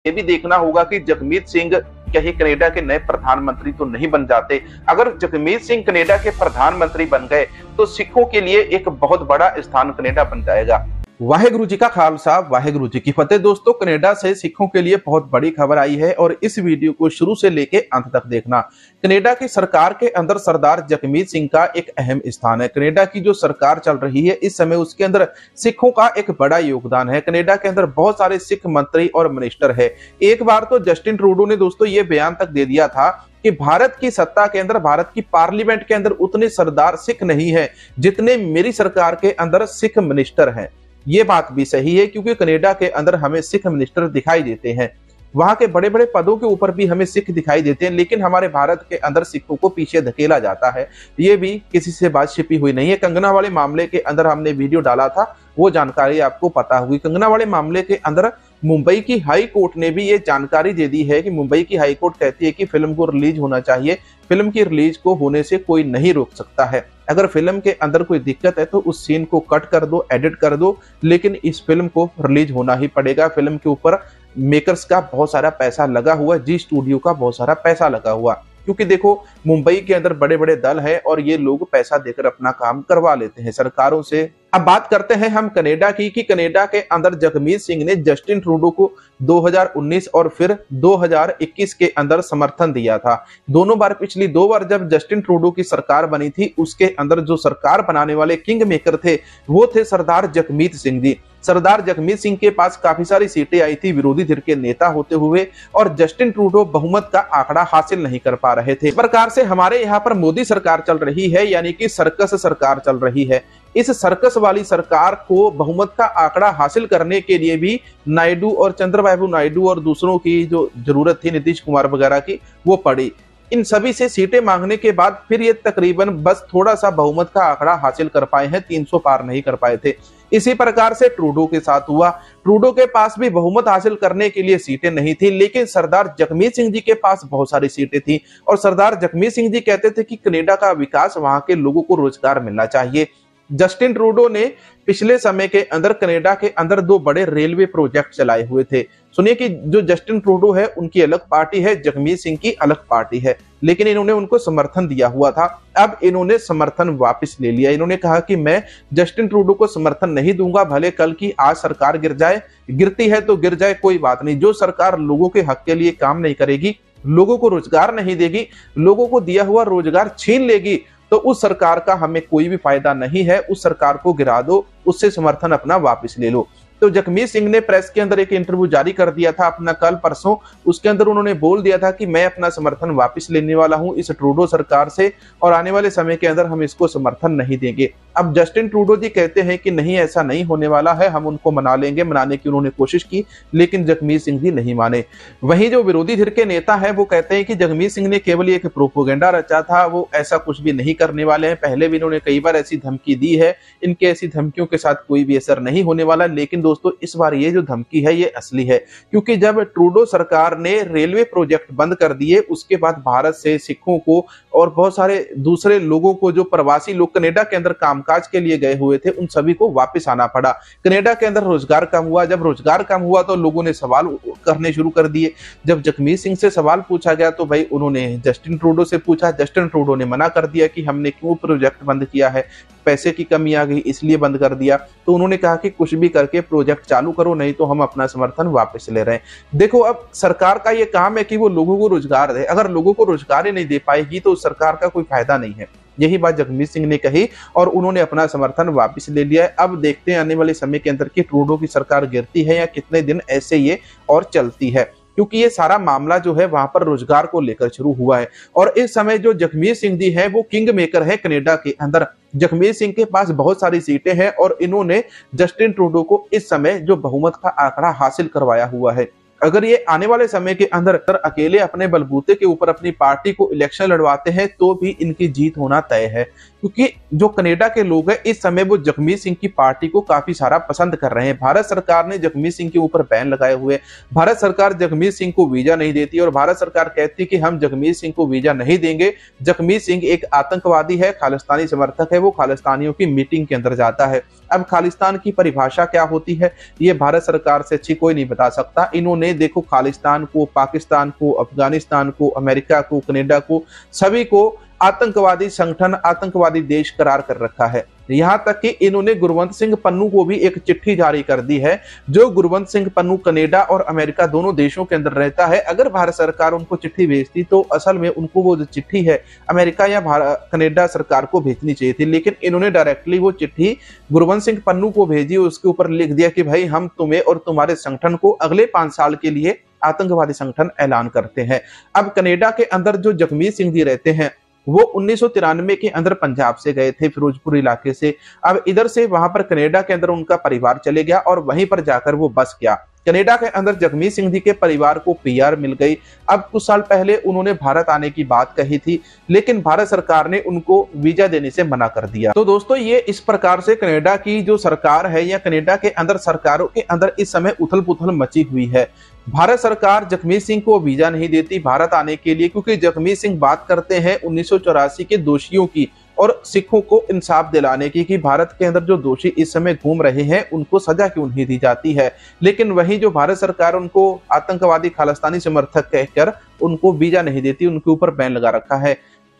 ये भी देखना होगा कि जगमीत सिंह कहीं कनाडा के नए प्रधानमंत्री तो नहीं बन जाते। अगर जगमीत सिंह कनाडा के प्रधानमंत्री बन गए तो सिखों के लिए एक बहुत बड़ा स्थान कनाडा बन जाएगा। वाहेगुरु जी का खालसा, वाहेगुरु जी की फतेह। दोस्तों, कनाडा से सिखों के लिए बहुत बड़ी खबर आई है और इस वीडियो को शुरू से लेके अंत तक देखना। कनाडा की सरकार के अंदर सरदार जगमीत सिंह का एक अहम स्थान है। कनाडा की जो सरकार चल रही है इस समय, उसके अंदर सिखों का एक बड़ा योगदान है। कनाडा के अंदर बहुत सारे सिख मंत्री और मिनिस्टर है। एक बार तो जस्टिन ट्रूडो ने दोस्तों ये बयान तक दे दिया था कि भारत की सत्ता के अंदर, भारत की पार्लियामेंट के अंदर उतने सरदार सिख नहीं है जितने मेरी सरकार के अंदर सिख मिनिस्टर हैं। ये बात भी सही है, क्योंकि कनाडा के अंदर हमें सिख मिनिस्टर दिखाई देते हैं, वहां के बड़े बड़े पदों के ऊपर भी हमें सिख दिखाई देते हैं, लेकिन हमारे भारत के अंदर सिखों को पीछे धकेला जाता है। ये भी किसी से बात छिपी हुई नहीं है। कंगना वाले मामले के अंदर हमने वीडियो डाला था, वो जानकारी आपको पता होगी। कंगना वाले मामले के अंदर मुंबई की हाई कोर्ट ने भी ये जानकारी दे दी है कि मुंबई की हाई कोर्ट कहती है कि फिल्म को रिलीज होना चाहिए, फिल्म की रिलीज को होने से कोई नहीं रोक सकता है। अगर फिल्म के अंदर कोई दिक्कत है तो उस सीन को कट कर दो, एडिट कर दो, लेकिन इस फिल्म को रिलीज होना ही पड़ेगा। फिल्म के ऊपर मेकर्स का बहुत सारा पैसा लगा हुआ, जी स्टूडियो का बहुत सारा पैसा लगा हुआ, क्योंकि देखो मुंबई के अंदर बड़े बड़े दल है और ये लोग पैसा देकर अपना काम करवा लेते हैं सरकारों से। अब बात करते हैं हम कनाडा की, कि कनाडा के अंदर जगमीत सिंह ने जस्टिन ट्रूडो को 2019 और फिर 2021 के अंदर समर्थन दिया था। दोनों बार, पिछली 2 बार जब जस्टिन ट्रूडो की सरकार बनी थी, उसके अंदर जो सरकार बनाने वाले किंग मेकर थे वो थे सरदार जगमीत सिंह जी। सरदार जगमीत सिंह के पास काफी सारी सीटें आई थी विरोधी धिर के नेता होते हुए, और जस्टिन ट्रूडो बहुमत का आंकड़ा हासिल नहीं कर पा रहे थे। इस प्रकार से हमारे यहाँ पर मोदी सरकार चल रही है, यानी कि सर्कस सरकार चल रही है। इस सर्कस वाली सरकार को बहुमत का आंकड़ा हासिल करने के लिए भी नायडू और चंद्रबाबू नायडू और दूसरों की जो जरूरत थी, नीतीश कुमार वगैरह की, वो पड़ी। इन सभी से सीटें मांगने के बाद फिर ये तकरीबन बस थोड़ा सा बहुमत का आंकड़ा हासिल कर पाए हैं, 300 पार नहीं कर पाए थे। इसी प्रकार से ट्रूडो के साथ हुआ। ट्रूडो के पास भी बहुमत हासिल करने के लिए सीटें नहीं थी, लेकिन सरदार जगमीत सिंह जी के पास बहुत सारी सीटें थी, और सरदार जगमीत सिंह जी कहते थे कि कनाडा का विकास, वहां के लोगों को रोजगार मिलना चाहिए। जस्टिन ट्रूडो ने पिछले समय के अंदर कनाडा के अंदर 2 बड़े रेलवे प्रोजेक्ट चलाए हुए थे। सुनिए कि जो जस्टिन ट्रूडो है उनकी अलग पार्टी है, जगमीत सिंह की अलग पार्टी है, लेकिन इन्होंने उनको समर्थन दिया हुआ था। अब इन्होंने समर्थन वापस ले लिया। इन्होंने कहा कि मैं जस्टिन ट्रूडो को समर्थन नहीं दूंगा, भले कल की आज सरकार गिर जाए, गिरती है तो गिर जाए, कोई बात नहीं। जो सरकार लोगों के हक के लिए काम नहीं करेगी, लोगों को रोजगार नहीं देगी, लोगों को दिया हुआ रोजगार छीन लेगी, तो उस सरकार का हमें कोई भी फायदा नहीं है। उस सरकार को गिरा दो, उससे समर्थन अपना वापस ले लो। तो जगमीत सिंह ने प्रेस के अंदर एक इंटरव्यू जारी कर दिया था अपना कल परसों। उसके अंदर उन्होंने बोल दिया था कि मैं अपना समर्थन वापस लेने वाला हूं इस ट्रूडो सरकार से, और आने वाले समय के अंदर हम इसको समर्थन नहीं देंगे। अब जस्टिन ट्रूडो जी कहते हैं कि नहीं, ऐसा नहीं होने वाला है, हम उनको मना लेंगे। मनाने की उन्होंने कोशिश की, लेकिन जगमीत सिंह जी नहीं माने। वहीं जो विरोधी धिर के नेता है वो कहते हैं कि जगमीत सिंह ने केवल एक प्रोपोगेंडा रचा था, वो ऐसा कुछ भी नहीं करने वाले हैं। पहले भी इन्होंने कई बार ऐसी धमकी दी है, इनके ऐसी धमकियों के साथ कोई भी असर नहीं होने वाला। लेकिन दोस्तों, इस बार ये जो धमकी है ये असली है, क्योंकि जब ट्रूडो सरकार ने रेलवे प्रोजेक्ट बंद कर दिए, उसके बाद भारत से सिखों को और बहुत सारे दूसरे लोगों को, जो प्रवासी लोग कनाडा के अंदर कामकाज के लिए गए हुए थे, उन सभी को वापस आना पड़ा। कनाडा के अंदर रोजगार कम हुआ। जब रोजगार कम हुआ तो लोगों ने सवाल करने शुरू कर दिए। जब जगमीत सिंह से सवाल पूछा गया तो भाई उन्होंने जस्टिन ट्रूडो से पूछा। जस्टिन ट्रूडो ने मना कर दिया कि हमने क्यों प्रोजेक्ट बंद किया है, पैसे की कमी आ गई इसलिए बंद कर दिया। तो उन्होंने कहा कि कुछ भी करके प्रोजेक्ट चालू करो, नहीं तो हम अपना समर्थन वापस ले रहे हैं। देखो, अब सरकार का ये काम है कि वो लोगों को रोजगार दे। अगर लोगों को रोजगार ही नहीं दे पाएगी तो उस सरकार का कोई फायदा नहीं है। यही बात जगमीत सिंह ने कही और उन्होंने अपना समर्थन वापस ले लिया है। अब देखते हैं आने वाले समय के अंदर कि ट्रूडो की सरकार गिरती है या कितने दिन ऐसे ये और चलती है, क्योंकि ये सारा मामला जो है वहां पर रोजगार को लेकर शुरू हुआ है। और इस समय जो जगमीत सिंह जी है वो किंग मेकर है कनाडा के अंदर। जगमीत सिंह के पास बहुत सारी सीटें हैं और इन्होंने जस्टिन ट्रूडो को इस समय जो बहुमत का आंकड़ा हासिल करवाया हुआ है। अगर ये आने वाले समय के अंदर अकेले अपने बलबूते के ऊपर अपनी पार्टी को इलेक्शन लड़वाते हैं तो भी इनकी जीत होना तय है। क्योंकि जो कनाडा के लोग हैं इस समय वो जगमीत सिंह की पार्टी को काफी सारा पसंद कर रहे हैं। भारत सरकार ने जगमीत सिंह के ऊपर बैन लगाए हुए, भारत सरकार जगमीत सिंह को वीजा नहीं देती और भारत सरकार कहती कि हम जगमीत सिंह को वीजा नहीं देंगे। जगमीत सिंह एक आतंकवादी है, खालिस्तानी समर्थक है, वो खालिस्तानियों की मीटिंग के अंदर जाता है। अब खालिस्तान की परिभाषा क्या होती है ये भारत सरकार से अच्छी कोई नहीं बता सकता। इन्होंने देखो खालिस्तान को, पाकिस्तान को, अफगानिस्तान को, अमेरिका को, कनाडा को, सभी को आतंकवादी संगठन, आतंकवादी देश करार कर रखा है। यहां तक कि इन्होंने गुरवंत सिंह पन्नू को भी एक चिट्ठी जारी कर दी है। जो गुरवंत सिंह पन्नू कनाडा और अमेरिका दोनों देशों के अंदर रहता है, अगर भारत सरकार उनको चिट्ठी भेजती तो असल में उनको वो जो चिट्ठी है अमेरिका या कनाडा सरकार को भेजनी चाहिए थी, लेकिन इन्होंने डायरेक्टली वो चिट्ठी गुरवंत सिंह पन्नू को भेजी। उसके ऊपर लिख दिया कि भाई हम तुम्हें और तुम्हारे संगठन को अगले 5 साल के लिए आतंकवादी संगठन ऐलान करते हैं। अब कनाडा के अंदर जो जगमीत सिंह जी रहते हैं वो 1993 के अंदर पंजाब से गए थे, फिरोजपुर इलाके से। अब इधर से वहां पर कनाडा के अंदर उनका परिवार चले गया और वहीं पर जाकर वो बस गया। कनाडा के अंदर जगमीत सिंह जी के परिवार को पीआर मिल गई। अब कुछ साल पहले उन्होंने भारत आने की बात कही थी, लेकिन भारत सरकार ने उनको वीजा देने से मना कर दिया। तो दोस्तों ये इस प्रकार से कनाडा की जो सरकार है या कनाडा के अंदर सरकारों के अंदर इस समय उथल पुथल मची हुई है। भारत सरकार जगमीत सिंह को वीजा नहीं देती भारत आने के लिए, क्योंकि जगमीत सिंह बात करते हैं 1984 के दोषियों की और सिखों को इंसाफ दिलाने की, कि भारत के अंदर जो दोषी इस समय घूम रहे हैं उनको सजा क्यों नहीं दी जाती है। लेकिन वहीं जो भारत सरकार उनको आतंकवादी खालिस्तानी समर्थक कहकर उनको वीजा नहीं देती, उनके ऊपर बैन लगा रखा है।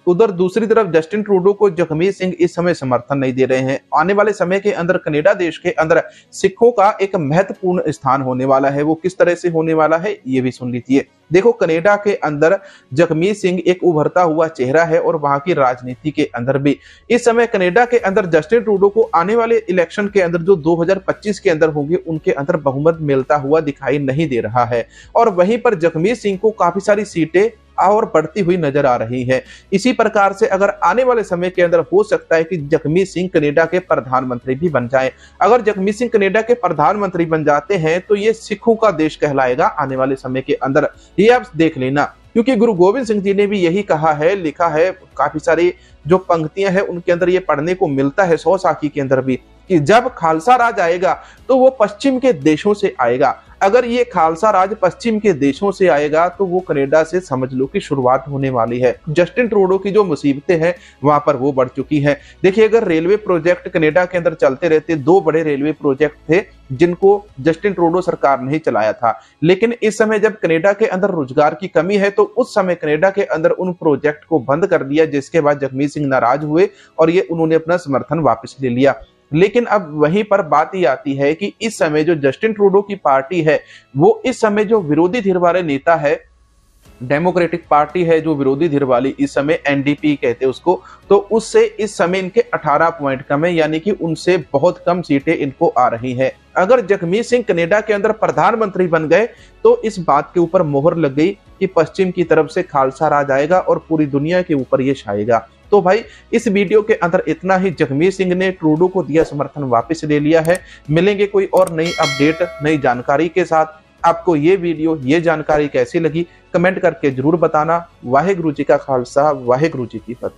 उधर दूसरी तरफ जस्टिन ट्रूडो को जगमीत सिंह इस समय समर्थन नहीं दे रहे हैं। आने वाले समय के अंदर कनाडा देश के अंदर सिखों का एक महत्वपूर्ण स्थान होने वाला है। वो किस तरह से होने वाला है ये भी सुन लीजिए। देखो कनाडा के अंदर जगमीत सिंह एक उभरता हुआ चेहरा है और वहां की राजनीति के अंदर भी इस समय कनाडा के अंदर जस्टिन ट्रूडो को आने वाले इलेक्शन के अंदर जो 2025 के अंदर होंगे उनके अंदर बहुमत मिलता हुआ दिखाई नहीं दे रहा है। और वहीं पर जगमीत सिंह को काफी सारी सीटें और बढ़ती हुई नजर आ रही है। इसी प्रकार से अगर आने वाले समय के अंदर हो सकता है कि जगमीत सिंह कनाडा के प्रधानमंत्री भी बन जाएं। अगर जगमीत सिंह कनाडा के प्रधानमंत्री बन जाते हैं तो ये सिखों का देश कहलाएगा आने वाले समय के अंदर, ये आप देख लेना। क्योंकि गुरु गोविंद सिंह जी ने भी यही कहा है, लिखा है, काफी सारी जो पंक्तियां हैं उनके अंदर ये पढ़ने को मिलता है, 100 साखी के अंदर भी, कि जब खालसा राज आएगा तो वो पश्चिम के देशों से आएगा। अगर ये खालसा राज पश्चिम के देशों से आएगा तो वो कनाडा से समझ लो कि शुरुआत होने वाली है। जस्टिन ट्रूडो की जो मुसीबतें हैं वहां पर वो बढ़ चुकी हैं। देखिए अगर रेलवे प्रोजेक्ट कनाडा के अंदर चलते रहते, 2 बड़े रेलवे प्रोजेक्ट थे जिनको जस्टिन ट्रूडो सरकार ने चलाया था, लेकिन इस समय जब कनाडा के अंदर रोजगार की कमी है तो उस समय कनाडा के अंदर उन प्रोजेक्ट को बंद कर दिया, जिसके बाद जगमीत सिंह नाराज हुए और ये उन्होंने अपना समर्थन वापस ले लिया। लेकिन अब वहीं पर बात ही आती है कि इस समय जो जस्टिन ट्रूडो की पार्टी है वो इस समय जो विरोधी धीर वाले नेता है, डेमोक्रेटिक पार्टी है जो विरोधी धीर वाली, इस समय एनडीपी कहते हैं उसको, तो उससे इस समय इनके 18 पॉइंट कम है, यानी कि उनसे बहुत कम सीटें इनको आ रही हैं। अगर जगमीत सिंह कनाडा के अंदर प्रधानमंत्री बन गए तो इस बात के ऊपर मोहर लग गई कि पश्चिम की तरफ से खालसा राज आएगा और पूरी दुनिया के ऊपर ये छाएगा। तो भाई इस वीडियो के अंदर इतना ही। जगमीत सिंह ने ट्रूडो को दिया समर्थन वापस ले लिया है। मिलेंगे कोई और नई अपडेट, नई जानकारी के साथ। आपको ये वीडियो, ये जानकारी कैसी लगी कमेंट करके जरूर बताना। वाहेगुरु जी का खालसा, वाहेगुरु जी की फतेह।